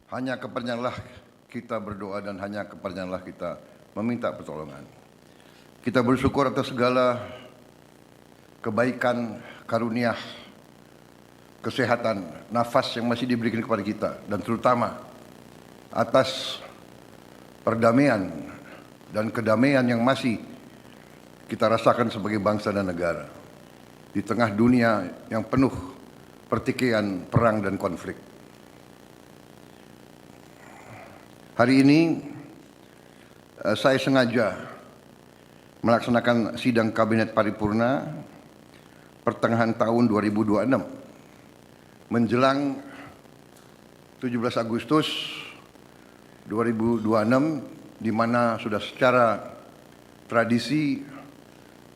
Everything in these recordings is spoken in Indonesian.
Hanya kepadanya kita berdoa dan hanya kepadanya kita meminta pertolongan. Kita bersyukur atas segala kebaikan, karunia, kesehatan, nafas yang masih diberikan kepada kita, dan terutama atas perdamaian dan kedamaian yang masih kita rasakan sebagai bangsa dan negara di tengah dunia yang penuh pertikaian, perang, dan konflik. Hari ini saya sengaja melaksanakan sidang Kabinet Paripurna pertengahan tahun 2026 menjelang 17 Agustus 2026, di mana sudah secara tradisi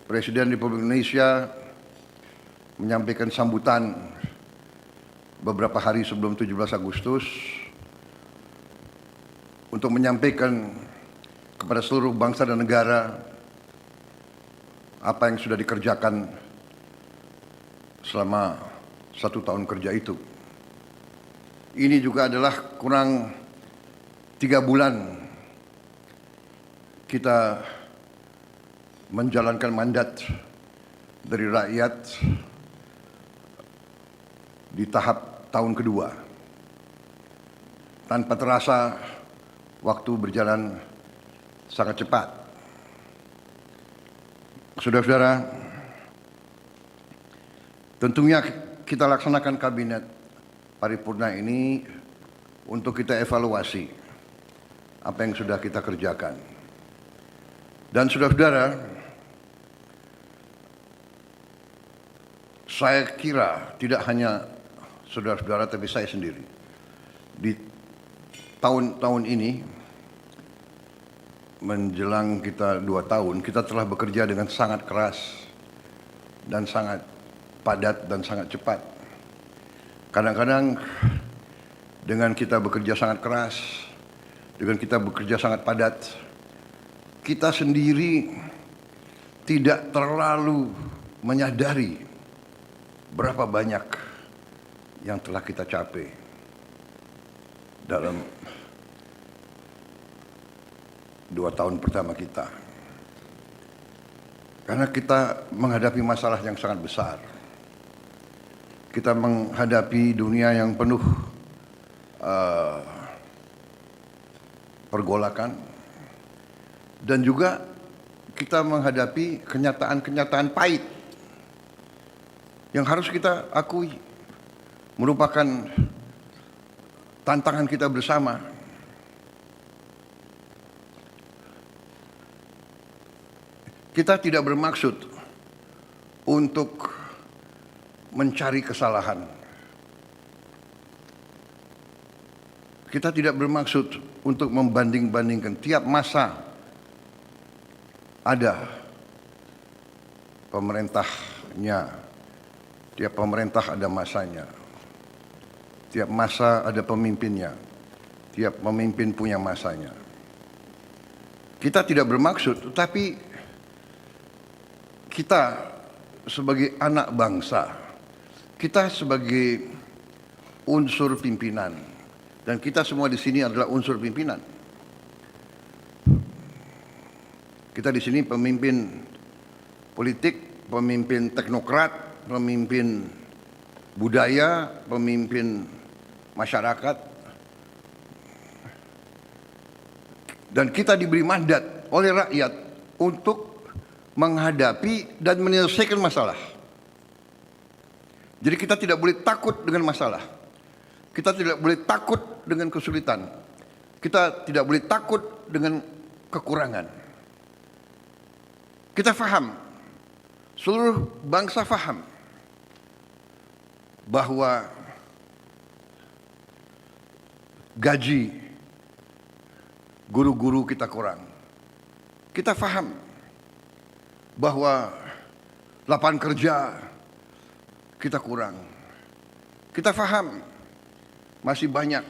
Presiden Republik Indonesia menyampaikan sambutan beberapa hari sebelum 17 Agustus untuk menyampaikan kepada seluruh bangsa dan negara apa yang sudah dikerjakan selama 1 tahun kerja itu. Ini juga adalah kurang 3 bulan kita menjalankan mandat dari rakyat di tahap tahun kedua. Tanpa terasa waktu berjalan sangat cepat. Saudara-saudara, tentunya kita laksanakan Kabinet Paripurna ini untuk kita evaluasi apa yang sudah kita kerjakan. Dan saudara-saudara, saya kira tidak hanya saudara-saudara tapi saya sendiri, di tahun-tahun ini menjelang kita 2 tahun, kita telah bekerja dengan sangat keras dan sangat padat dan sangat cepat. Kadang-kadang dengan kita bekerja sangat keras, dengan kita bekerja sangat padat, kita sendiri tidak terlalu menyadari berapa banyak yang telah kita capai dalam 2 tahun pertama kita. Karena kita menghadapi masalah yang sangat besar. Kita menghadapi dunia yang penuh pergolakan, dan juga kita menghadapi kenyataan-kenyataan pahit yang harus kita akui merupakan tantangan kita bersama. Kita tidak bermaksud untuk mencari kesalahan. Kita tidak bermaksud untuk membanding-bandingkan. Tiap masa ada pemerintahnya. Tiap pemerintah ada masanya. Tiap masa ada pemimpinnya. Tiap pemimpin punya masanya. Kita tidak bermaksud, tetapi kita sebagai anak bangsa, kita sebagai unsur pimpinan, dan kita semua di sini adalah unsur pimpinan. Kita di sini pemimpin politik, pemimpin teknokrat, pemimpin budaya, pemimpin masyarakat, dan kita diberi mandat oleh rakyat untuk menghadapi dan menyelesaikan masalah. Jadi kita tidak boleh takut dengan masalah. Kita tidak boleh takut dengan kesulitan. Kita tidak boleh takut dengan kekurangan. Kita faham, seluruh bangsa faham bahwa gaji guru-guru kita kurang. Kita faham bahwa lapangan kerja kita kurang. Kita faham masih banyak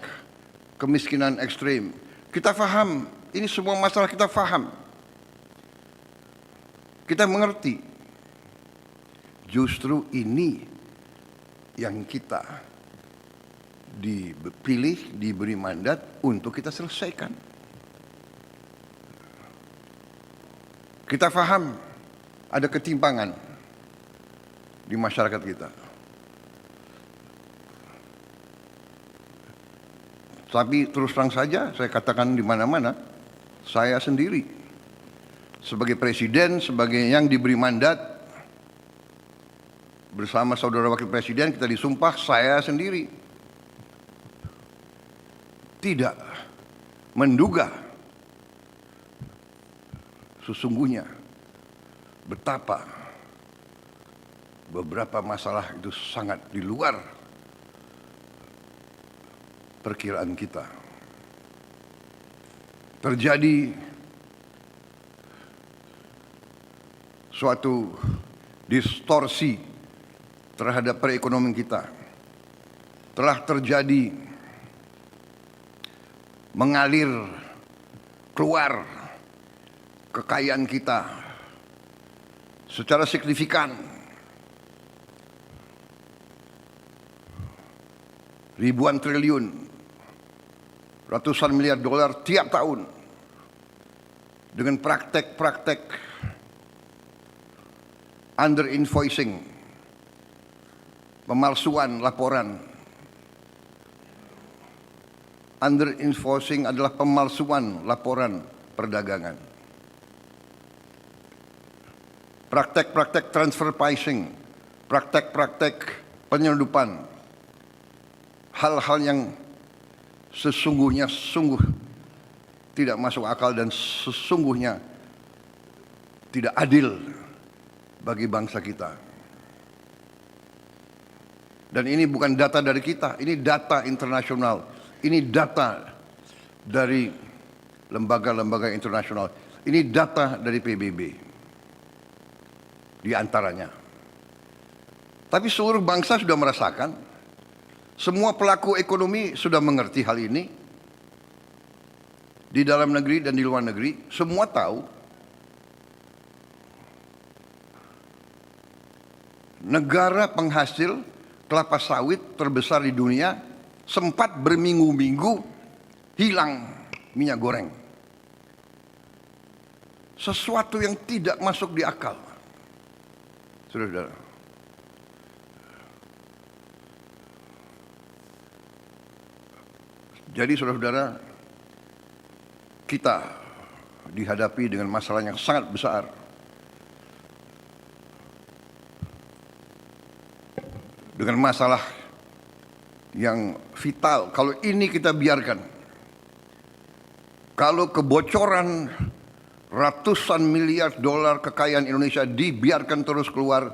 kemiskinan ekstrim. Kita faham, ini semua masalah kita faham. Kita mengerti. Justru ini yang kita dipilih, diberi mandat untuk kita selesaikan. Kita paham ada ketimpangan di masyarakat kita. Tapi terus terang saja saya katakan di mana-mana, saya sendiri sebagai presiden, sebagai yang diberi mandat bersama saudara wakil presiden, kita disumpah, saya sendiri tidak menduga sesungguhnya betapa beberapa masalah itu sangat di luar perkiraan kita. Terjadi suatu distorsi terhadap perekonomian kita. Telah terjadi mengalir keluar kekayaan kita secara signifikan. Ribuan triliun, ratusan miliar dolar tiap tahun dengan praktek-praktek under invoicing, pemalsuan laporan. Under invoicing adalah pemalsuan laporan perdagangan. Praktek-praktek transfer pricing, praktek-praktek penyelundupan, hal-hal yang sesungguhnya sungguh tidak masuk akal dan sesungguhnya tidak adil bagi bangsa kita. Dan ini bukan data dari kita, ini data internasional, ini data dari lembaga-lembaga internasional, ini data dari PBB di antaranya. Tapi seluruh bangsa sudah merasakan, semua pelaku ekonomi sudah mengerti hal ini, di dalam negeri dan di luar negeri, semua tahu negara penghasil kelapa sawit terbesar di dunia sempat berminggu-minggu hilang minyak goreng. Sesuatu yang tidak masuk di akal. Saudara-saudara. Jadi saudara-saudara, kita dihadapi dengan masalah yang sangat besar. Dengan masalah yang vital. Kalau ini kita biarkan, kalau kebocoran ratusan miliar dolar kekayaan Indonesia dibiarkan terus keluar,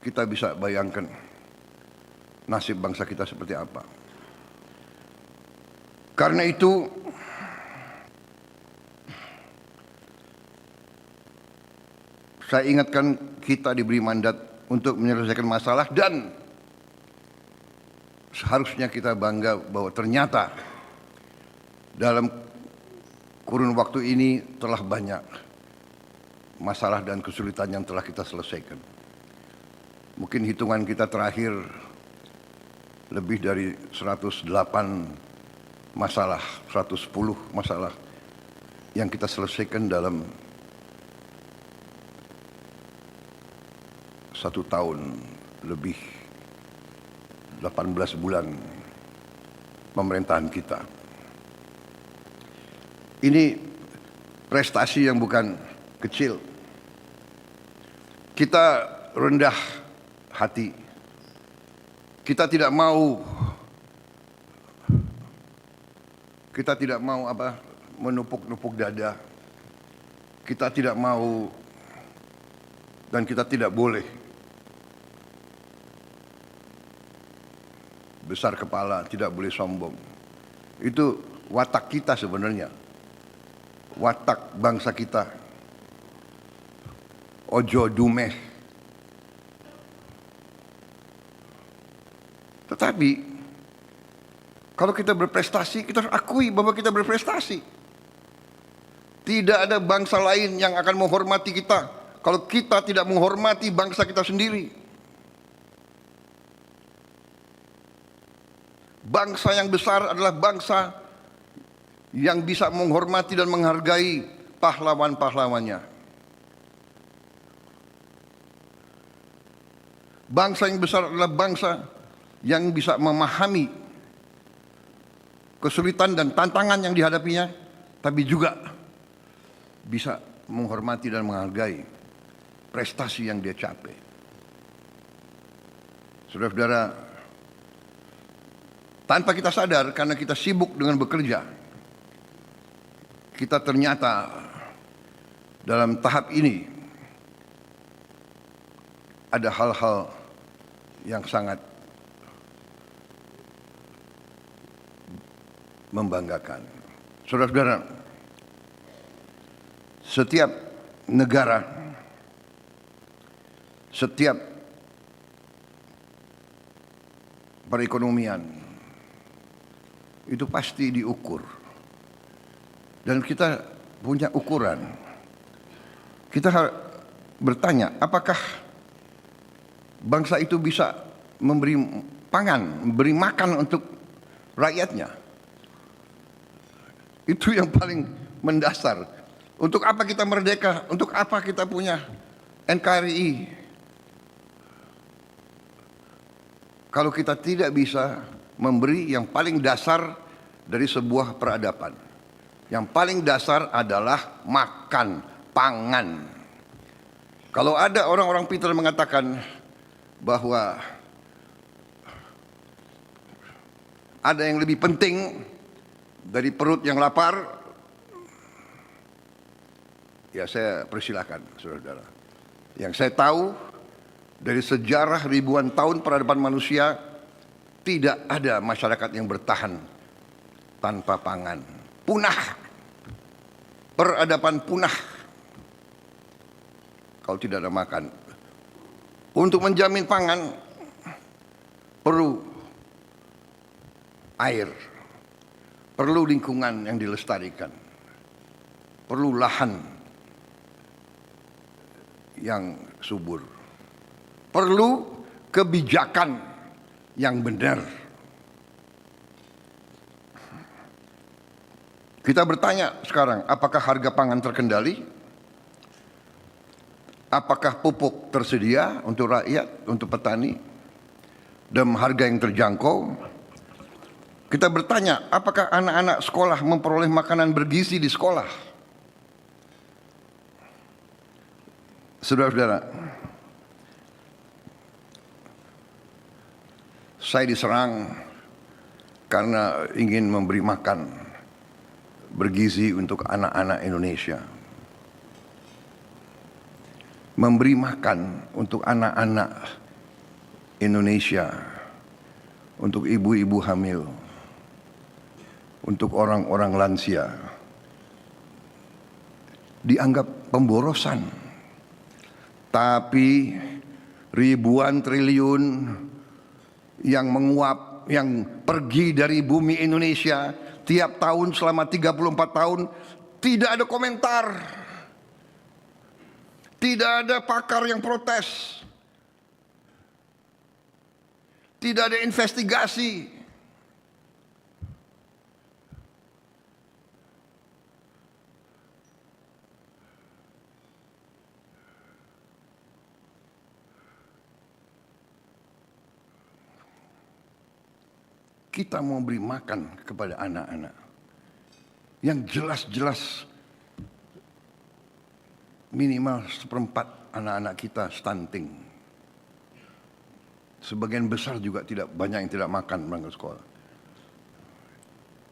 kita bisa bayangkan nasib bangsa kita seperti apa. Karena itu saya ingatkan, kita diberi mandat untuk menyelesaikan masalah, dan seharusnya kita bangga bahwa ternyata dalam kurun waktu ini telah banyak masalah dan kesulitan yang telah kita selesaikan. Mungkin hitungan kita terakhir lebih dari 108 masalah, 110 masalah yang kita selesaikan dalam 1 tahun lebih, 18 bulan pemerintahan kita. Ini prestasi yang bukan kecil. Kita rendah hati. Kita tidak mau menupuk-nupuk dada. Kita tidak mau dan kita tidak boleh besar kepala, tidak boleh sombong. Itu watak kita sebenarnya. Watak bangsa kita. Ojo dumeh. Tetapi kalau kita berprestasi, kita harus akui bahwa kita berprestasi. Tidak ada bangsa lain yang akan menghormati kita kalau kita tidak menghormati bangsa kita sendiri. Bangsa yang besar adalah bangsa yang bisa menghormati dan menghargai pahlawan-pahlawannya. Bangsa yang besar adalah bangsa yang bisa memahami kesulitan dan tantangan yang dihadapinya, tapi juga bisa menghormati dan menghargai prestasi yang dia capai. Saudara-saudara, tanpa kita sadar, karena kita sibuk dengan bekerja, kita ternyata dalam tahap ini ada hal-hal yang sangat membanggakan. Saudara-saudara, setiap negara, setiap perekonomian itu pasti diukur. Dan kita punya ukuran. Kita bertanya, apakah bangsa itu bisa memberi pangan, memberi makan untuk rakyatnya? Itu yang paling mendasar. Untuk apa kita merdeka? Untuk apa kita punya NKRI? Kalau kita tidak bisa memberi yang paling dasar dari sebuah peradaban. Yang paling dasar adalah makan, pangan. Kalau ada orang-orang pintar mengatakan bahwa ada yang lebih penting dari perut yang lapar, ya saya persilakan, saudara-saudara. Yang saya tahu dari sejarah ribuan tahun peradaban manusia, tidak ada masyarakat yang bertahan tanpa pangan. Punah. Peradaban punah kalau tidak ada makan. Untuk menjamin pangan perlu air, perlu lingkungan yang dilestarikan, perlu lahan yang subur, perlu kebijakan yang benar. Kita bertanya sekarang, apakah harga pangan terkendali? Apakah pupuk tersedia untuk rakyat, untuk petani, dan harga yang terjangkau? Kita bertanya, apakah anak-anak sekolah memperoleh makanan bergizi di sekolah? Saudara-saudara, saya diserang karena ingin memberi makan bergizi untuk anak-anak Indonesia. Memberi makan untuk anak-anak Indonesia, untuk ibu-ibu hamil, untuk orang-orang lansia, dianggap pemborosan. Tapi ribuan triliun yang menguap, yang pergi dari bumi Indonesia tiap tahun selama 34 tahun, tidak ada komentar. Tidak ada pakar yang protes. Tidak ada investigasi. Kita mau beri makan kepada anak-anak yang jelas-jelas minimal 1/4 anak-anak kita stunting. Sebagian besar juga tidak banyak yang tidak makan berangkat sekolah.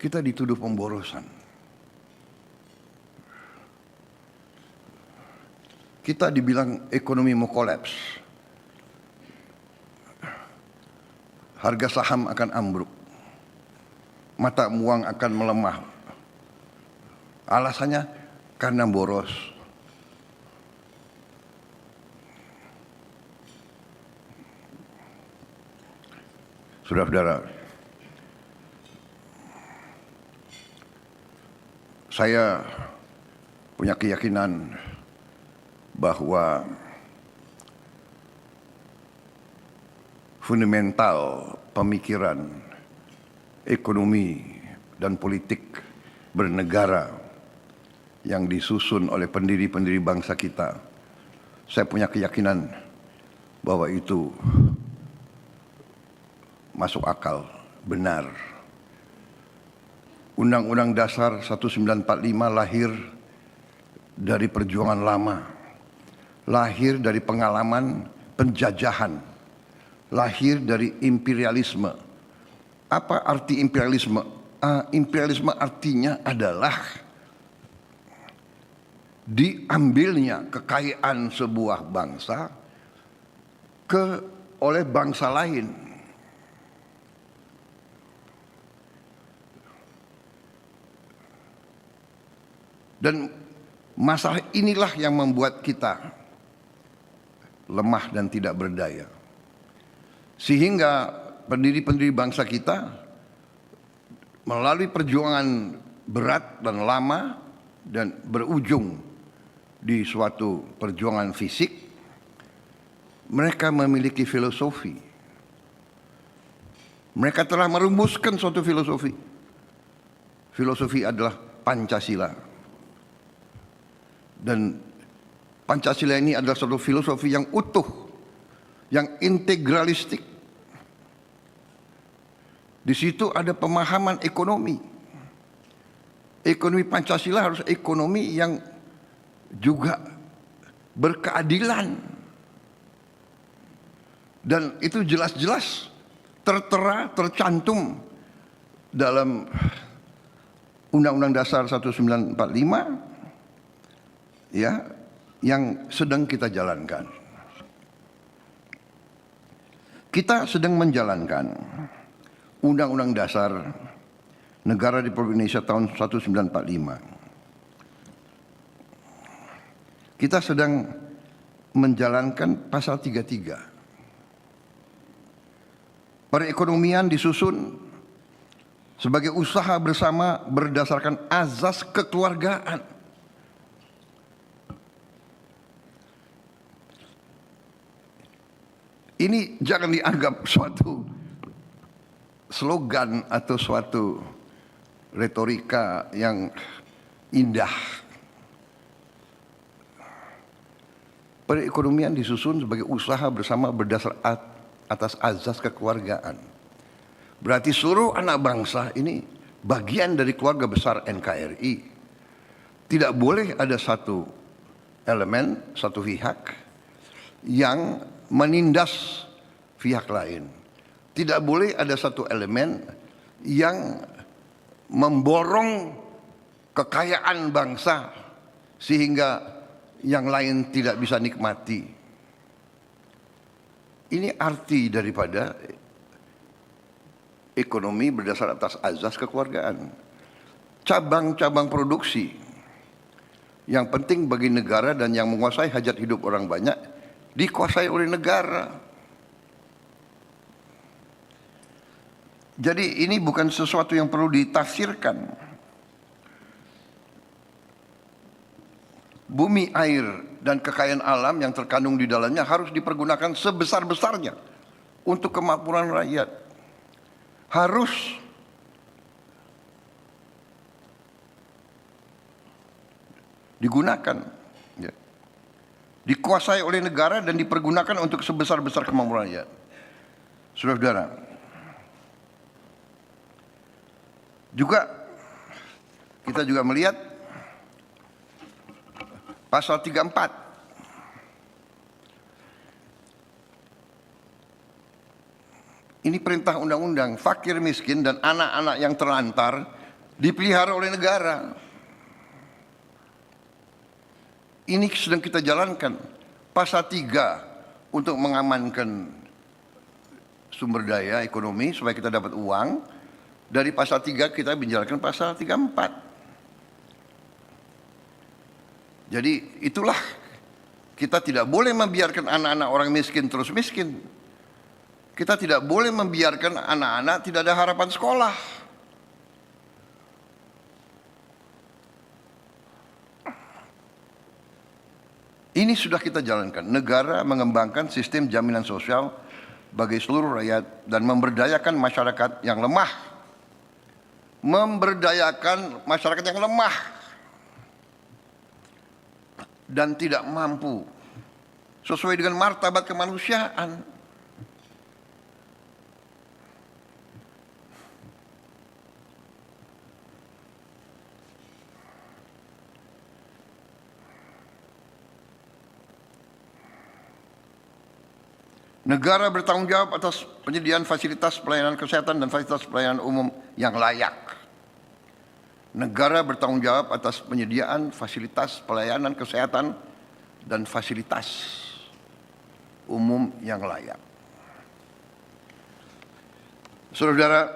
Kita dituduh pemborosan. Kita dibilang ekonomi mau kolaps. Harga saham akan ambruk. Mata uang akan melemah. Alasannya karena boros. Saudara-saudara, saya punya keyakinan bahwa fundamental pemikiran ekonomi dan politik bernegara yang disusun oleh pendiri-pendiri bangsa kita, saya punya keyakinan bahwa itu masuk akal, benar. Undang-Undang Dasar 1945 lahir dari perjuangan lama, lahir dari pengalaman penjajahan, lahir dari imperialisme. Apa arti imperialisme? Imperialisme artinya adalah diambilnya kekayaan sebuah bangsa oleh bangsa lain. Dan masalah inilah yang membuat kita lemah dan tidak berdaya. Sehingga pendiri-pendiri bangsa kita melalui perjuangan berat dan lama dan berujung di suatu perjuangan fisik, mereka memiliki filosofi. Mereka telah merumuskan suatu filosofi. Filosofi adalah Pancasila. Dan Pancasila ini adalah suatu filosofi yang utuh, yang integralistik. Di situ ada pemahaman ekonomi. Ekonomi Pancasila harus ekonomi yang juga berkeadilan. Dan itu jelas-jelas tertera, tercantum dalam Undang-Undang Dasar 1945 ya, yang sedang kita jalankan. Kita sedang menjalankan Undang-Undang Dasar Negara Republik Indonesia tahun 1945. Kita sedang menjalankan pasal 33. Perekonomian disusun sebagai usaha bersama berdasarkan azas kekeluargaan. Ini jangan dianggap suatu slogan atau suatu retorika yang indah. Perekonomian disusun sebagai usaha bersama berdasar atas azas kekeluargaan. Berarti seluruh anak bangsa ini bagian dari keluarga besar NKRI. Tidak boleh ada satu elemen, satu pihak yang menindas pihak lain. Tidak boleh ada satu elemen yang memborong kekayaan bangsa sehingga yang lain tidak bisa nikmati. Ini arti daripada ekonomi berdasar atas azas kekeluargaan. Cabang-cabang produksi yang penting bagi negara dan yang menguasai hajat hidup orang banyak dikuasai oleh negara. Jadi ini bukan sesuatu yang perlu ditafsirkan. Bumi, air, dan kekayaan alam yang terkandung di dalamnya harus dipergunakan sebesar-besarnya untuk kemakmuran rakyat. Harus digunakan, ya, dikuasai oleh negara dan dipergunakan untuk sebesar-besar kemakmuran rakyat. Saudara-saudara, kita juga melihat pasal 34. Ini perintah undang-undang, fakir miskin dan anak-anak yang terlantar dipelihara oleh negara. Ini sedang kita jalankan. Pasal 3 untuk mengamankan sumber daya ekonomi supaya kita dapat uang. Dari pasal 3 kita menjalankan pasal 34. Jadi itulah, kita tidak boleh membiarkan anak-anak orang miskin terus miskin. Kita tidak boleh membiarkan anak-anak tidak ada harapan sekolah. Ini sudah kita jalankan. Negara mengembangkan sistem jaminan sosial bagi seluruh rakyat dan memberdayakan masyarakat yang lemah memberdayakan masyarakat yang lemah dan tidak mampu sesuai dengan martabat kemanusiaan. Negara bertanggung jawab atas penyediaan fasilitas pelayanan kesehatan dan fasilitas pelayanan umum yang layak. Negara bertanggung jawab atas penyediaan fasilitas pelayanan kesehatan dan fasilitas umum yang layak. Saudara-saudara,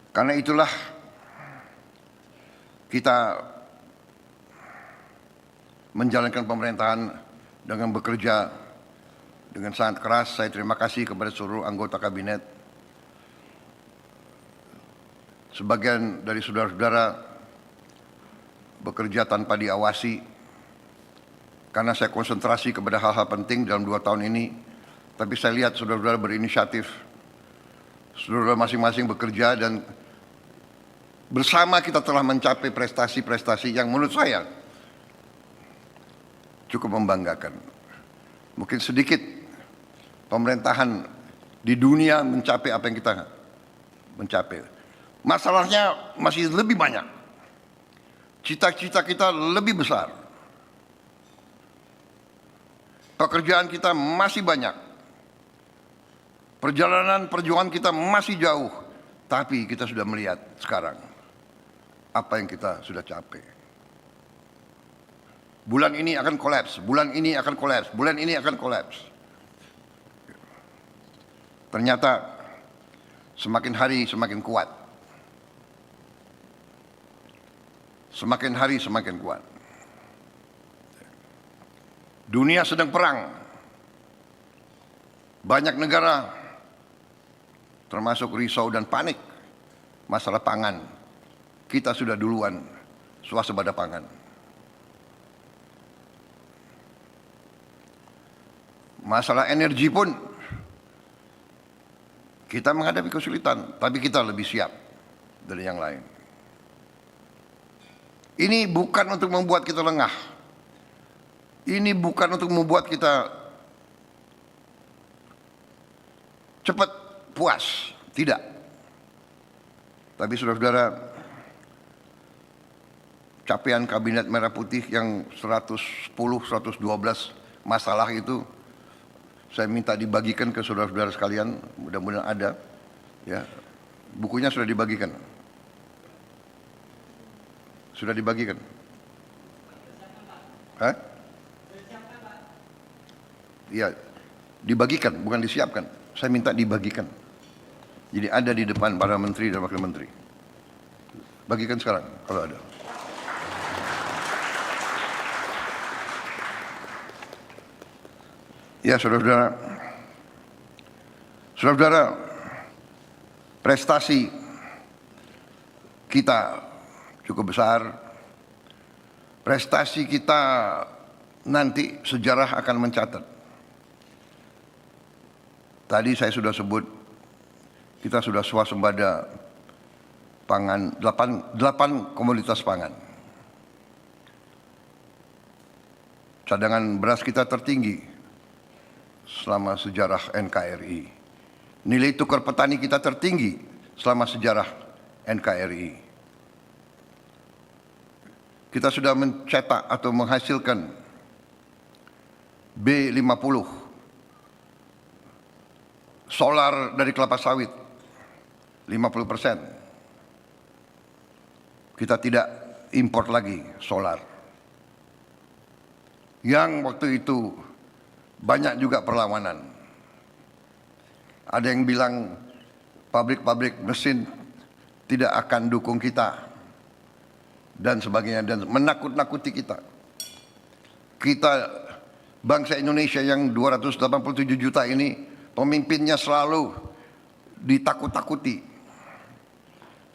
karena itulah kita menjalankan pemerintahan dengan bekerja dengan sangat keras. Saya terima kasih kepada seluruh anggota kabinet. Sebagian dari saudara-saudara bekerja tanpa diawasi karena saya konsentrasi kepada hal-hal penting dalam 2 tahun ini. Tapi saya lihat saudara-saudara berinisiatif. Saudara masing-masing bekerja dan bersama kita telah mencapai prestasi-prestasi yang menurut saya cukup membanggakan. Mungkin sedikit pemerintahan di dunia mencapai apa yang kita mencapai. Masalahnya masih lebih banyak. Cita-cita kita lebih besar. Pekerjaan kita masih banyak. Perjalanan perjuangan kita masih jauh. Tapi kita sudah melihat sekarang apa yang kita sudah capai. Bulan ini akan kolaps, bulan ini akan kolaps, bulan ini akan kolaps. Ternyata semakin hari semakin kuat. Semakin hari semakin kuat. Dunia sedang perang. Banyak negara termasuk risau dan panik masalah pangan. Kita sudah duluan swasembada pangan. Masalah energi pun kita menghadapi kesulitan, tapi kita lebih siap dari yang lain. Ini bukan untuk membuat kita lengah. Ini bukan untuk membuat kita cepat puas, tidak. Tapi saudara-saudara, capaian Kabinet Merah Putih yang 110, 112 masalah itu saya minta dibagikan ke saudara-saudara sekalian, mudah-mudahan ada. Ya, bukunya sudah dibagikan. Sudah dibagikan. Hah? Iya, dibagikan, bukan disiapkan. Saya minta dibagikan. Jadi ada di depan para menteri dan wakil menteri. Bagikan sekarang kalau ada. Ya, saudara-saudara, saudara-saudara, prestasi kita cukup besar. Prestasi kita nanti sejarah akan mencatat. Tadi saya sudah sebut, kita sudah swasembada pangan, 8 komoditas pangan. Cadangan beras kita tertinggi selama sejarah NKRI. Nilai tukar petani kita tertinggi selama sejarah NKRI. Kita sudah mencetak atau menghasilkan B50 solar dari kelapa sawit 50%. Kita tidak import lagi solar. Yang waktu itu banyak juga perlawanan. Ada yang bilang pabrik-pabrik mesin tidak akan dukung kita dan sebagainya, dan menakut-nakuti kita. Kita bangsa Indonesia yang 287 juta ini, pemimpinnya selalu ditakut-takuti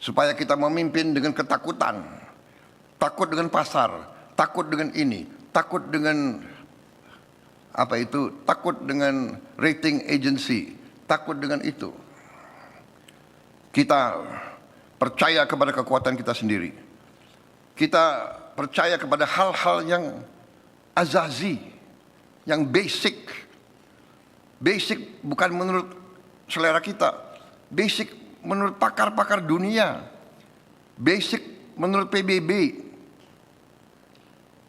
supaya kita memimpin dengan ketakutan, takut dengan pasar, takut dengan ini, takut dengan apa itu, takut dengan rating agency, takut dengan itu. Kita percaya kepada kekuatan kita sendiri. Kita percaya kepada hal-hal yang azazi, yang basic. Basic bukan menurut selera kita. Basic menurut pakar-pakar dunia. Basic menurut PBB.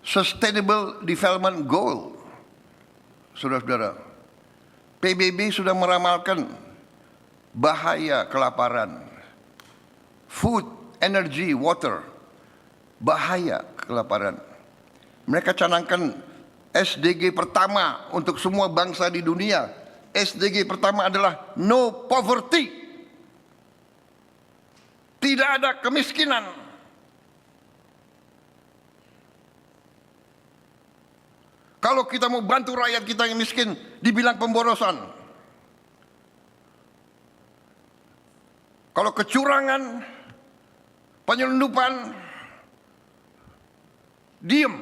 Sustainable Development Goal. Saudara-saudara, PBB sudah meramalkan bahaya kelaparan. Food, energy, water. Bahaya kelaparan. Mereka canangkan SDG pertama untuk semua bangsa di dunia. SDG pertama adalah no poverty. Tidak ada kemiskinan. Kalau kita mau bantu rakyat kita yang miskin, dibilang pemborosan. Kalau kecurangan, penyelundupan, diem.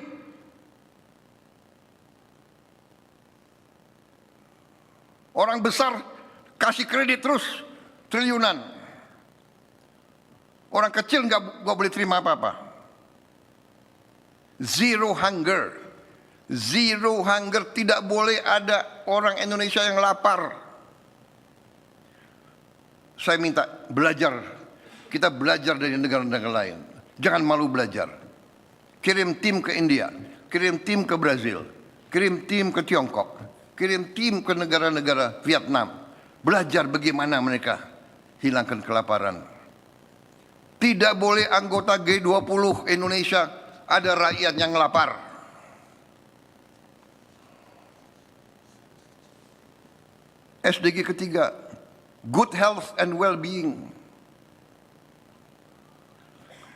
Orang besar kasih kredit terus triliunan. Orang kecil nggak boleh terima apa-apa. Zero hunger. Zero hunger, tidak boleh ada orang Indonesia yang lapar. Saya minta belajar. Kita belajar dari negara-negara lain. Jangan malu belajar. Kirim tim ke India, kirim tim ke Brazil, kirim tim ke Tiongkok, kirim tim ke negara-negara Vietnam. Belajar bagaimana mereka hilangkan kelaparan. Tidak boleh anggota G20 Indonesia ada rakyat yang lapar. SDG ketiga, good health and well-being.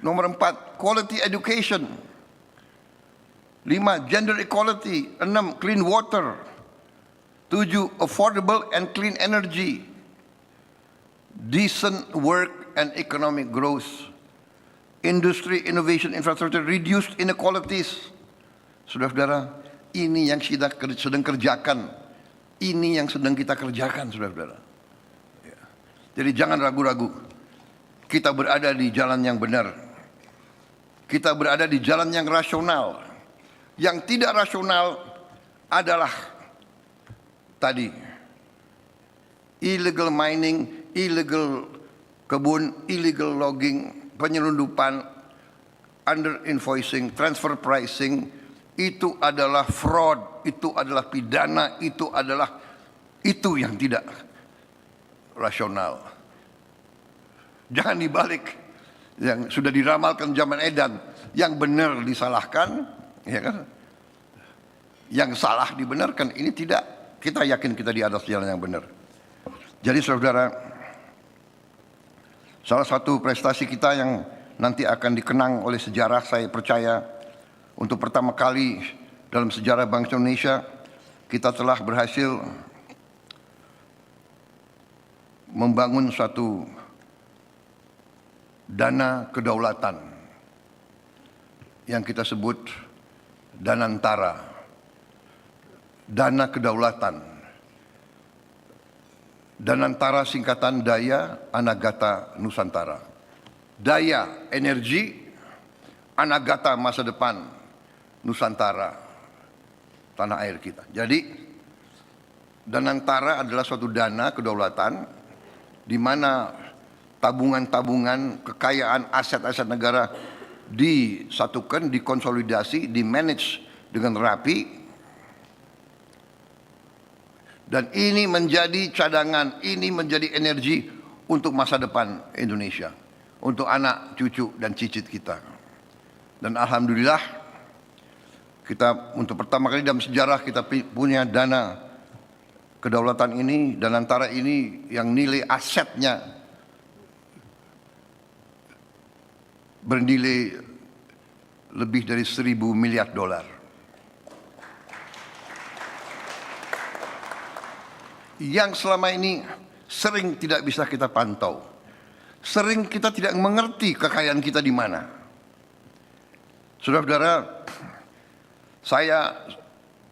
Nomor 4, quality education. 5, gender equality. 6, clean water. 7, affordable and clean energy. Decent work and economic growth. Industry, innovation, infrastructure, reduced inequalities. Saudara-saudara, ini yang kita sedang kerjakan. Ini yang sedang kita kerjakan, saudara-saudara. Ya. Jadi jangan ragu-ragu. Kita berada di jalan yang benar. Kita berada di jalan yang rasional. Yang tidak rasional adalah tadi illegal mining, illegal kebun, illegal logging, penyelundupan, under invoicing, transfer pricing. Itu adalah fraud, itu adalah pidana, itu yang tidak rasional. Jangan dibalik, yang sudah diramalkan zaman edan, yang benar disalahkan, ya kan? Yang salah dibenarkan, ini tidak. Kita yakin kita di atas jalan yang benar. Jadi saudara, salah satu prestasi kita yang nanti akan dikenang oleh sejarah, saya percaya, untuk pertama kali dalam sejarah bangsa Indonesia, kita telah berhasil membangun suatu dana kedaulatan yang kita sebut Danantara. Dana kedaulatan. Danantara singkatan Daya Anagata Nusantara. Daya, energi, Anagata, masa depan. Nusantara, tanah air kita. Jadi Danantara adalah suatu dana kedaulatan di mana tabungan-tabungan, kekayaan, aset-aset negara disatukan, dikonsolidasi, dimanage dengan rapi. Dan ini menjadi cadangan, ini menjadi energi untuk masa depan Indonesia, untuk anak, cucu, dan cicit kita. Dan alhamdulillah, kita untuk pertama kali dalam sejarah kita punya dana kedaulatan ini, Danantara ini yang nilai asetnya bernilai lebih dari 1.000 miliar dolar. Yang selama ini sering tidak bisa kita pantau. Sering kita tidak mengerti kekayaan kita di mana. Saudara-saudara, saya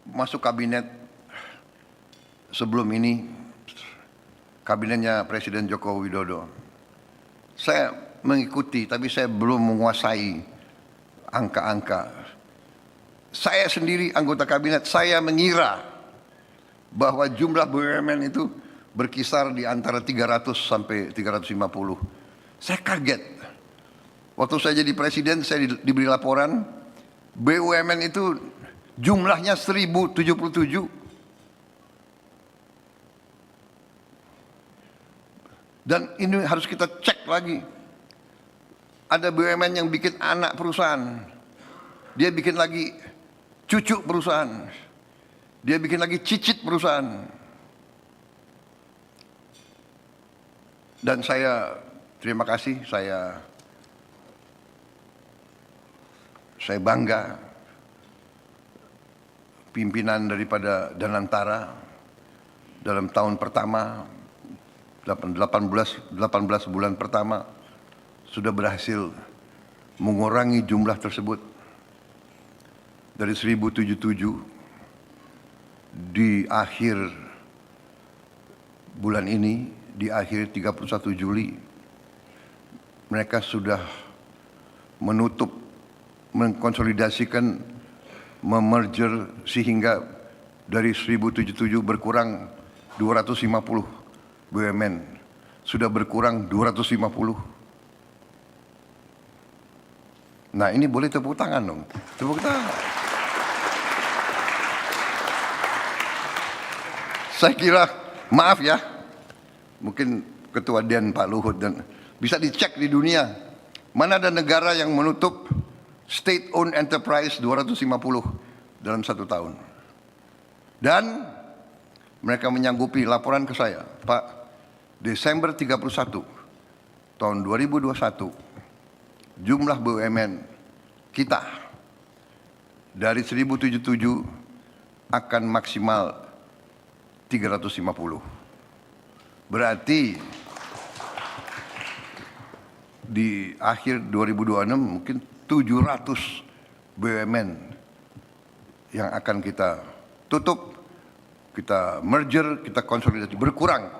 masuk kabinet sebelum ini, kabinetnya Presiden Joko Widodo. Saya mengikuti, tapi saya belum menguasai angka-angka. Saya sendiri anggota kabinet, saya mengira bahwa jumlah BUMN itu berkisar di antara 300 sampai 350. Saya kaget. Waktu saya jadi presiden, saya diberi laporan BUMN itu jumlahnya 1077. Dan ini harus kita cek lagi. Ada BUMN yang bikin anak perusahaan. Dia bikin lagi cucu perusahaan. Dia bikin lagi cicit perusahaan. Dan saya terima kasih, saya bangga pimpinan daripada Danantara dalam tahun pertama 18 bulan pertama sudah berhasil mengurangi jumlah tersebut dari 1077 di akhir bulan ini, di akhir 31 Juli mereka sudah menutup, mengkonsolidasikan, memerger sehingga dari 1077 berkurang 250 BUMN, sudah berkurang 250. Nah, ini boleh tepuk tangan dong. Tepuk tangan. Saya kira, maaf ya, mungkin Ketua Den Pak Luhut dan bisa dicek di dunia, mana ada negara yang menutup state owned enterprise 250 dalam 1 tahun. Dan mereka menyanggupi laporan ke saya, Pak, Desember 31 tahun 2021 jumlah BUMN kita dari 1077 akan maksimal 350. Berarti di akhir 2026 mungkin 700 BUMN yang akan kita tutup, kita merger, kita konsolidasi, berkurang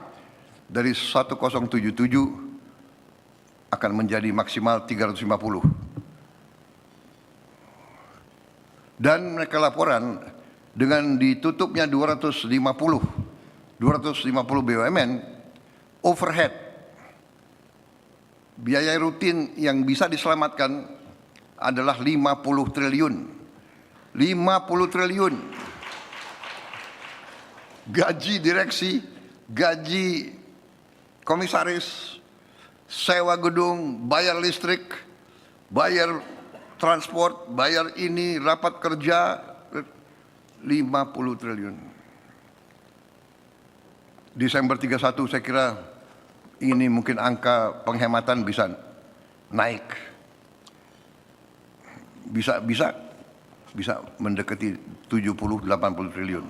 dari 1077 akan menjadi maksimal 350. Dan mereka laporan dengan ditutupnya 250 BUMN, overhead, biaya rutin yang bisa diselamatkan adalah 50 triliun. 50 triliun. Gaji direksi, gaji komisaris, sewa gedung, bayar listrik, bayar transport, bayar ini, rapat kerja, 50 triliun. Desember 31 saya kira ini mungkin angka penghematan bisa naik. Bisa mendekati 70-80 triliun.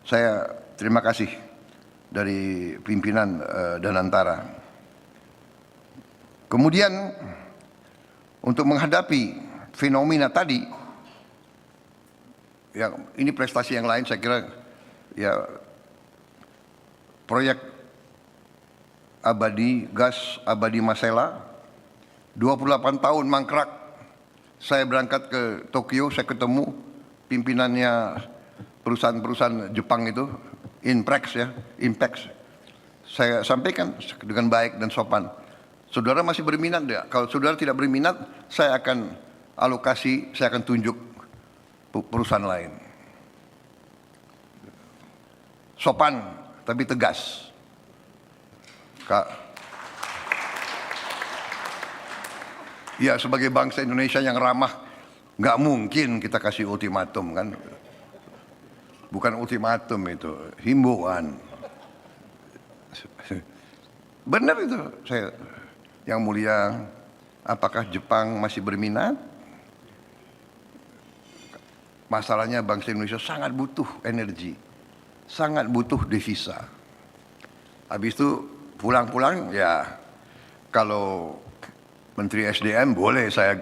Saya terima kasih dari pimpinan Danantara. Kemudian untuk menghadapi fenomena tadi, ya ini prestasi yang lain saya kira, ya proyek abadi, gas abadi Masela, 28 tahun mangkrak. Saya berangkat ke Tokyo, saya ketemu pimpinannya perusahaan-perusahaan Jepang itu, Inpex ya, Inpex. Saya sampaikan dengan baik dan sopan. Saudara masih berminat enggak? Kalau saudara tidak berminat, saya akan alokasi, saya akan tunjuk perusahaan lain. Sopan tapi tegas. Kak, ya sebagai bangsa Indonesia yang ramah, nggak mungkin kita kasih ultimatum kan? Bukan ultimatum itu, himbauan. Benar itu, saya. Yang mulia, apakah Jepang masih berminat? Masalahnya bangsa Indonesia sangat butuh energi, sangat butuh devisa. Habis itu pulang-pulang ya, kalau Menteri SDM boleh saya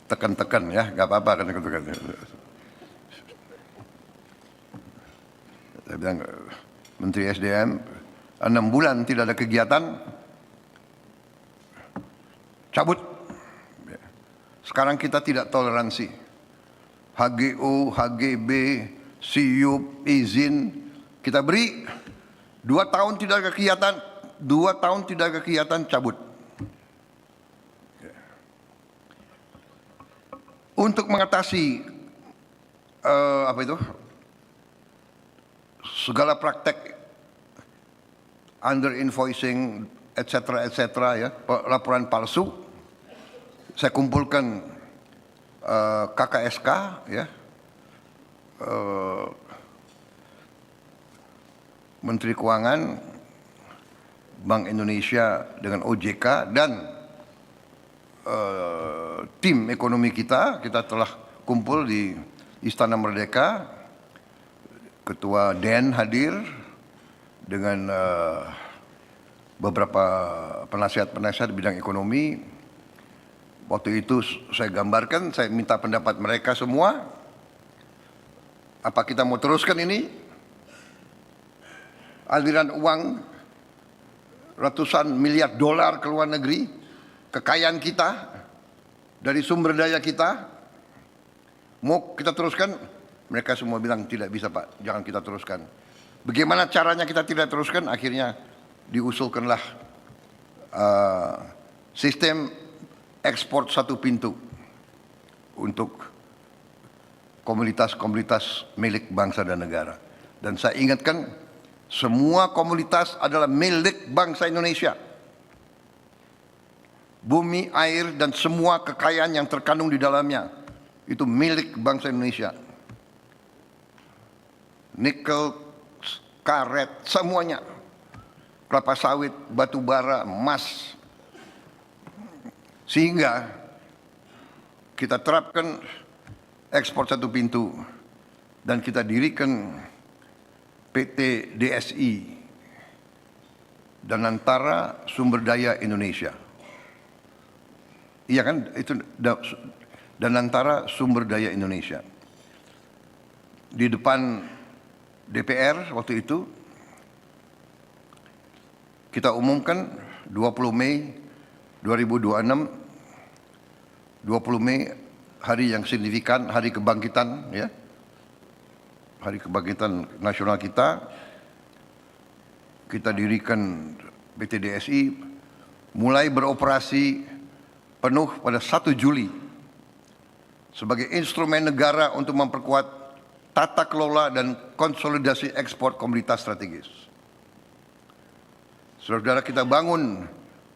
tekan-tekan ya, nggak apa-apa kan tekan-tekan. Saya bilang, Menteri SDM 6 bulan tidak ada kegiatan, cabut. Sekarang kita tidak toleransi. HGU, HGB, SIUP, izin kita beri 2 tahun tidak ada kegiatan, 2 tahun tidak ada kegiatan, cabut. Untuk mengatasi segala praktek under invoicing, etc., ya, laporan palsu, saya kumpulkan KKSK, ya, Menteri Keuangan, Bank Indonesia dengan OJK dan tim ekonomi kita telah kumpul di Istana Merdeka. Ketua DEN hadir dengan beberapa penasihat-penasihat di bidang ekonomi. Waktu itu saya gambarkan, saya minta pendapat mereka semua. Apa kita mau teruskan ini? Aliran uang ratusan miliar dolar ke luar negeri, kekayaan kita, dari sumber daya kita, mau kita teruskan? Mereka semua bilang tidak bisa Pak, jangan kita teruskan. Bagaimana caranya kita tidak teruskan? Akhirnya diusulkanlah sistem ekspor satu pintu untuk komunitas-komunitas milik bangsa dan negara. Dan saya ingatkan, semua komunitas adalah milik bangsa Indonesia. Bumi, air, dan semua kekayaan yang terkandung di dalamnya itu milik bangsa Indonesia. Nikel, karet, semuanya. Kelapa sawit, batu bara, emas. Sehingga kita terapkan ekspor satu pintu dan kita dirikan PT DSI, Danantara Sumber Daya Indonesia. Iya kan, itu Danantara Sumber Daya Indonesia. Di depan DPR waktu itu kita umumkan 20 Mei 2026, 20 Mei hari yang signifikan, hari kebangkitan, ya, hari kebangkitan nasional kita. Kita dirikan PT DSI, mulai beroperasi penuh pada 1 Juli sebagai instrumen negara untuk memperkuat tata kelola dan konsolidasi ekspor komoditas strategis. Saudara-saudara, kita bangun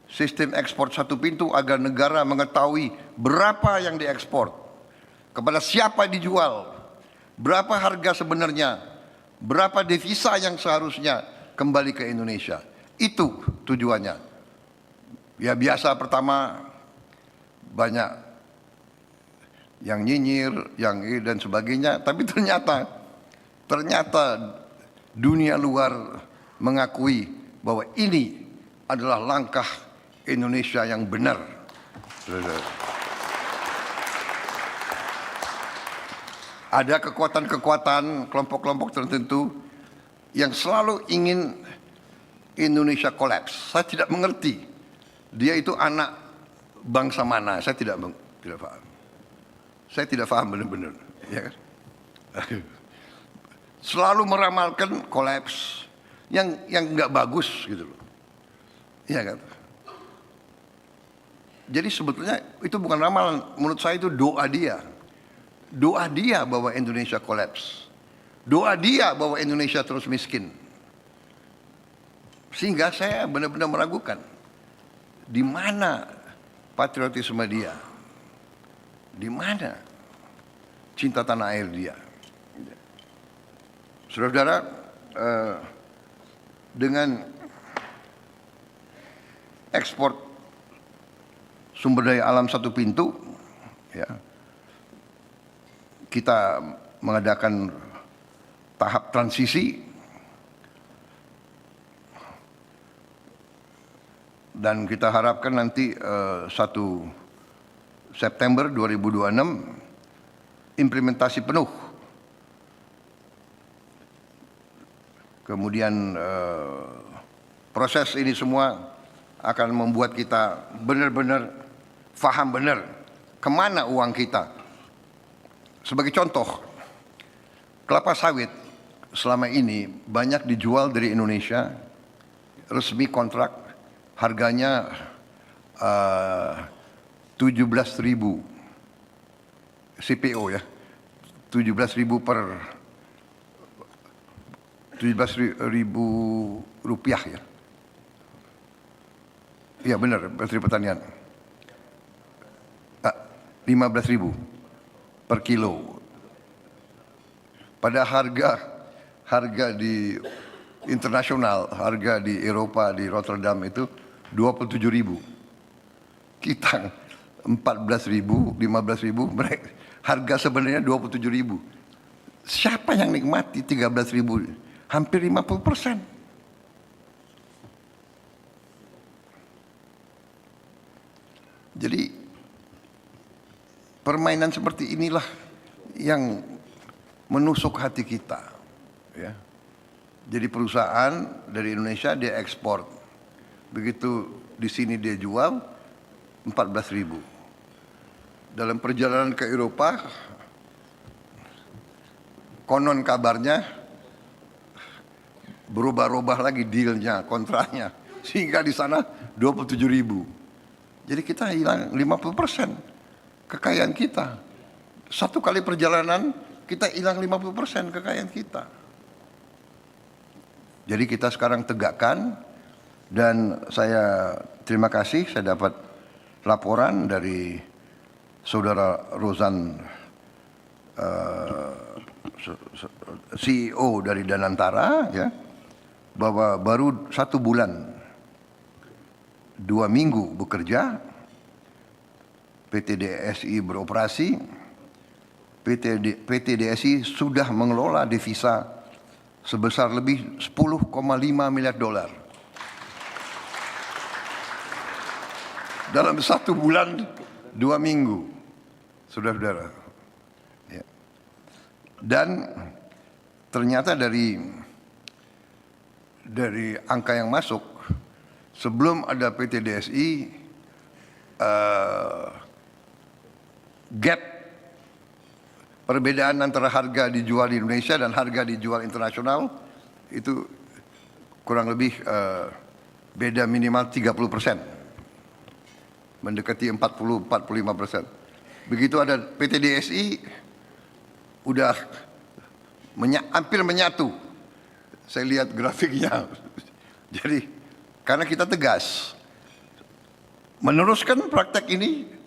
sistem ekspor satu pintu agar negara mengetahui berapa yang diekspor, kepada siapa dijual, berapa harga sebenarnya, berapa devisa yang seharusnya kembali ke Indonesia. Itu tujuannya. Ya biasa, pertama banyak yang nyinyir, yang dan sebagainya, tapi ternyata dunia luar mengakui bahwa ini adalah langkah Indonesia yang benar. Ada kekuatan-kekuatan, kelompok-kelompok tertentu yang selalu ingin Indonesia kolaps. Saya tidak mengerti dia itu anak bangsa mana, saya tidak paham. Saya tidak paham benar-benar, ya kan? Selalu meramalkan kolaps yang nggak bagus gitu loh, ya kan? Jadi sebetulnya itu bukan ramalan, menurut saya itu doa dia bahwa Indonesia kolaps, doa dia bahwa Indonesia terus miskin, sehingga saya benar-benar meragukan di mana patriotisme dia. Di mana cinta tanah air dia? Saudara-saudara, dengan ekspor sumber daya alam satu pintu, ya, kita mengadakan tahap transisi dan kita harapkan nanti 1 September 2026 implementasi penuh. Kemudian proses ini semua akan membuat kita benar-benar faham benar kemana uang kita. Sebagai contoh, kelapa sawit selama ini banyak dijual dari Indonesia, resmi kontrak harganya 17.000 CPO ya, 17.000 rupiah ya. Iya benar, Menteri Pertanian. 15.000 per kilo. Pada harga di internasional, harga di Eropa, di Rotterdam itu 27.000. Kita 14.000, 15.000, mereka harga sebenarnya 27.000. Siapa yang nikmati 13.000? Hampir 50%. Jadi permainan seperti inilah yang menusuk hati kita, ya. Jadi perusahaan dari Indonesia dia ekspor, begitu di sini dia jual 14.000. Dalam perjalanan ke Eropa, konon kabarnya berubah-ubah lagi dealnya, kontraknya, sehingga di sana 27.000. Jadi kita hilang 50% kekayaan kita. Satu kali perjalanan kita hilang 50% kekayaan kita. Jadi kita sekarang tegakkan, dan saya terima kasih saya dapat laporan dari saudara Rozan, CEO dari Danantara, ya, bahwa baru 1 bulan 2 minggu bekerja, PT DSI beroperasi, PT DSI sudah mengelola devisa sebesar lebih 10,5 miliar dolar. Dalam 1 bulan 2 minggu, saudara-saudara. Ya. Dan ternyata dari angka yang masuk, sebelum ada PT DSI, gap perbedaan antara harga dijual di Indonesia dan harga dijual internasional itu kurang lebih beda minimal 30%, mendekati 40-45%. Begitu ada PT DSI, udah hampir menyatu. Saya lihat grafiknya. Jadi karena kita tegas meneruskan praktek ini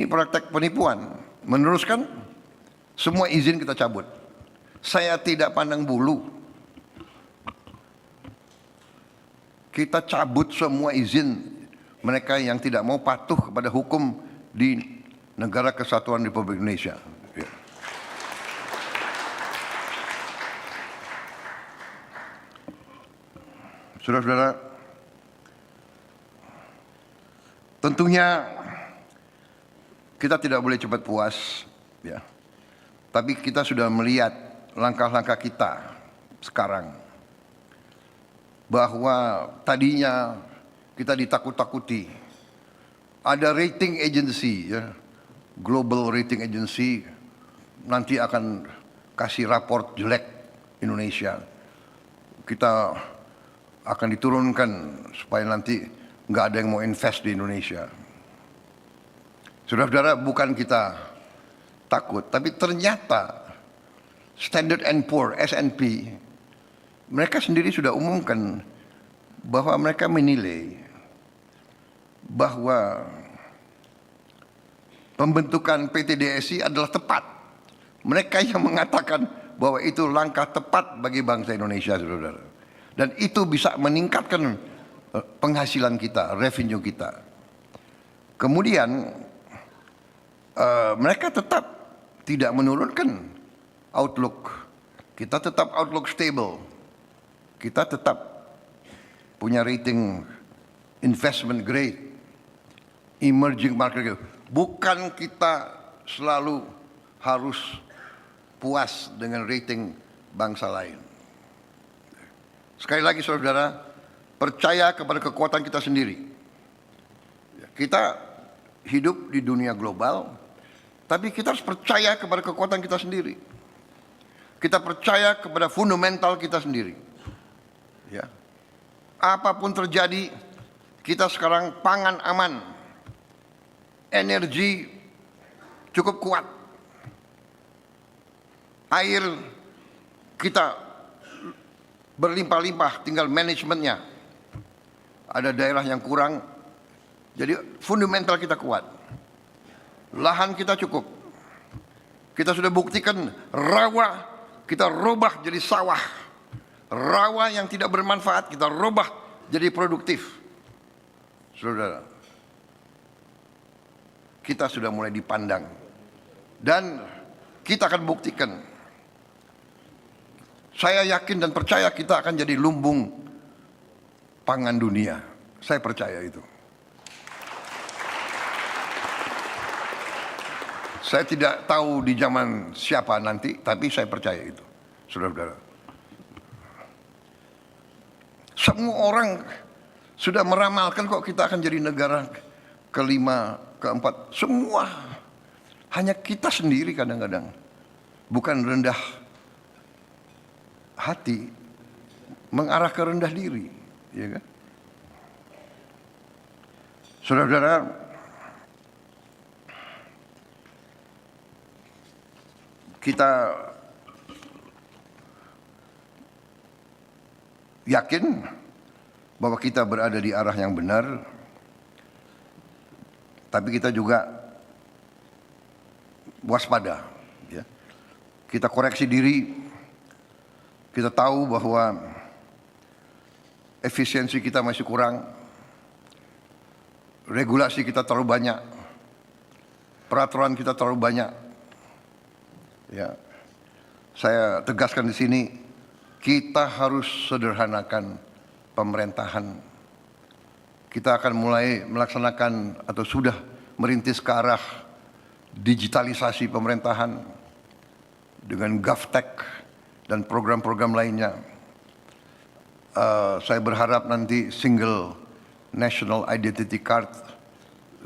praktek penipuan. Meneruskan, semua izin kita cabut. Saya tidak pandang bulu. Kita cabut semua izin mereka yang tidak mau patuh kepada hukum di Negara Kesatuan Republik Indonesia. Ya. Saudara-saudara, tentunya kita tidak boleh cepat puas, ya. Tapi kita sudah melihat langkah-langkah kita sekarang, bahwa tadinya kita ditakut-takuti. Ada rating agency, ya, global rating agency, nanti akan kasih raport jelek Indonesia. Kita akan diturunkan supaya nanti nggak ada yang mau invest di Indonesia. Saudara-saudara, bukan kita takut, tapi ternyata Standard & Poor, S&P, mereka sendiri sudah umumkan bahwa mereka menilai bahwa pembentukan PT DSI adalah tepat. Mereka yang mengatakan bahwa itu langkah tepat bagi bangsa Indonesia, saudara-saudara. Dan itu bisa meningkatkan penghasilan kita, revenue kita. Kemudian mereka tetap tidak menurunkan outlook. Kita tetap outlook stable. Kita tetap punya rating investment grade, emerging market. Bukan kita selalu harus puas dengan rating bangsa lain. Sekali lagi saudara, percaya kepada kekuatan kita sendiri. Kita hidup di dunia global, tapi kita harus percaya kepada kekuatan kita sendiri. Kita percaya kepada fundamental kita sendiri. Ya. Apapun terjadi, kita sekarang pangan aman, energi cukup kuat, air kita berlimpah-limpah, tinggal manajemennya. Ada daerah yang kurang, jadi fundamental kita kuat. Lahan kita cukup. Kita sudah buktikan rawa kita rubah jadi sawah. Rawa yang tidak bermanfaat kita rubah jadi produktif. Saudara, kita sudah mulai dipandang. Dan kita akan buktikan. Saya yakin dan percaya kita akan jadi lumbung pangan dunia. Saya percaya itu. Saya tidak tahu di zaman siapa nanti, tapi saya percaya itu, saudara-saudara. Semua orang sudah meramalkan kok kita akan jadi negara kelima, keempat. Semua. Hanya kita sendiri kadang-kadang. Bukan rendah hati, mengarah ke rendah diri. Ya kan? Saudara-saudara, kita yakin bahwa kita berada di arah yang benar, tapi kita juga waspada. Ya. Kita koreksi diri, kita tahu bahwa efisiensi kita masih kurang, regulasi kita terlalu banyak, peraturan kita terlalu banyak. Ya, saya tegaskan di sini, kita harus sederhanakan pemerintahan. Kita akan mulai melaksanakan atau sudah merintis ke arah digitalisasi pemerintahan dengan GovTech dan program-program lainnya. Saya berharap nanti single national identity card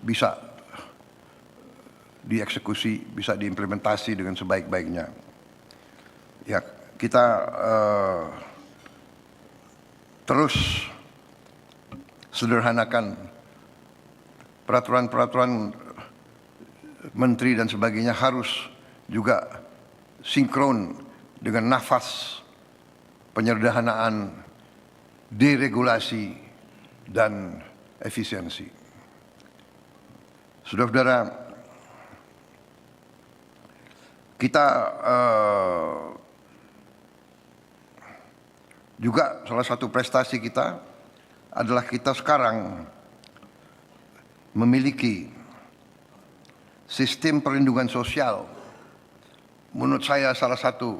bisa dieksekusi, bisa diimplementasi dengan sebaik-baiknya. Ya, kita terus sederhanakan peraturan-peraturan menteri dan sebagainya, harus juga sinkron dengan nafas penyederhanaan, deregulasi, dan efisiensi. Saudara-saudara, kita juga salah satu prestasi kita adalah kita sekarang memiliki sistem perlindungan sosial, menurut saya salah satu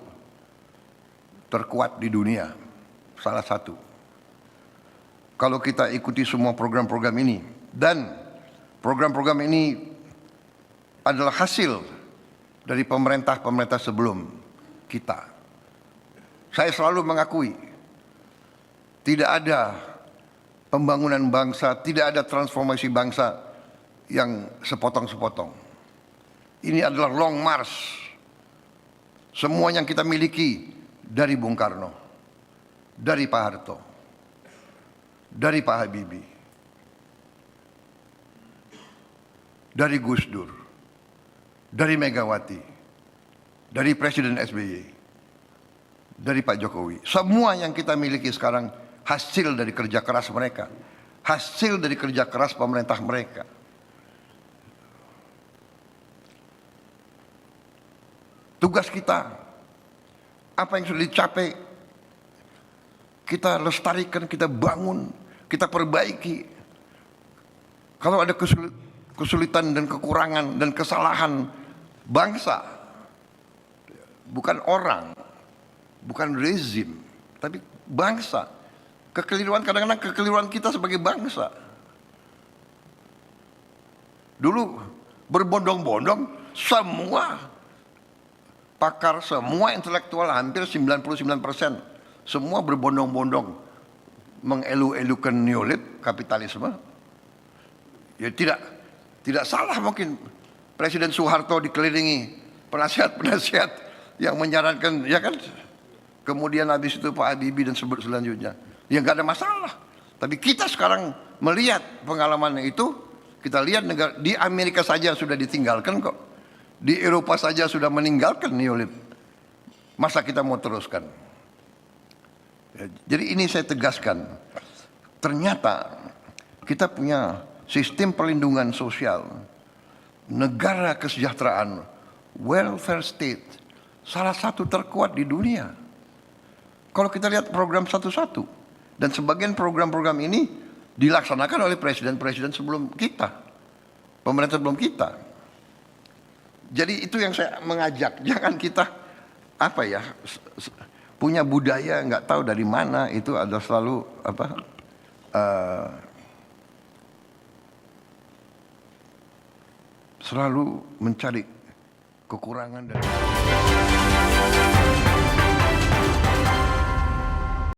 terkuat di dunia, salah satu. Kalau kita ikuti semua program-program ini, dan program-program ini adalah hasil dari pemerintah-pemerintah sebelum kita. Saya selalu mengakui, tidak ada pembangunan bangsa, tidak ada transformasi bangsa yang sepotong-sepotong. Ini adalah long march. Semua yang kita miliki dari Bung Karno, dari Pak Harto, dari Pak Habibie, dari Gus Dur, dari Megawati, dari Presiden SBY, dari Pak Jokowi. Semua yang kita miliki sekarang hasil dari kerja keras mereka, hasil dari kerja keras pemerintah mereka. Tugas kita, apa yang sudah dicapai, kita lestarikan, kita bangun, kita perbaiki. Kalau ada kesulitan dan kekurangan dan kesalahan bangsa, bukan orang, bukan rezim, tapi bangsa. Kekeliruan, kadang-kadang kekeliruan kita sebagai bangsa. Dulu berbondong-bondong, semua pakar, semua intelektual, hampir 99%, semua berbondong-bondong mengelu-elukan neolib kapitalisme. Ya tidak, Tidak salah mungkin Presiden Soeharto dikelilingi penasihat-penasihat yang menyarankan, ya kan? Kemudian habis itu Pak Habibie dan selanjutnya. Ya nggak ada masalah. Tapi kita sekarang melihat pengalaman itu, kita lihat negara di Amerika saja sudah ditinggalkan kok. Di Eropa saja sudah meninggalkan neolib. Masa kita mau teruskan? Ya, jadi ini saya tegaskan. Ternyata kita punya sistem perlindungan sosial, negara kesejahteraan, welfare state, salah satu terkuat di dunia. Kalau kita lihat program satu-satu, dan sebagian program-program ini dilaksanakan oleh presiden-presiden sebelum kita, pemerintah sebelum kita. Jadi itu yang saya mengajak, jangan kita punya budaya nggak tahu dari mana, itu ada selalu selalu mencari kekurangan dan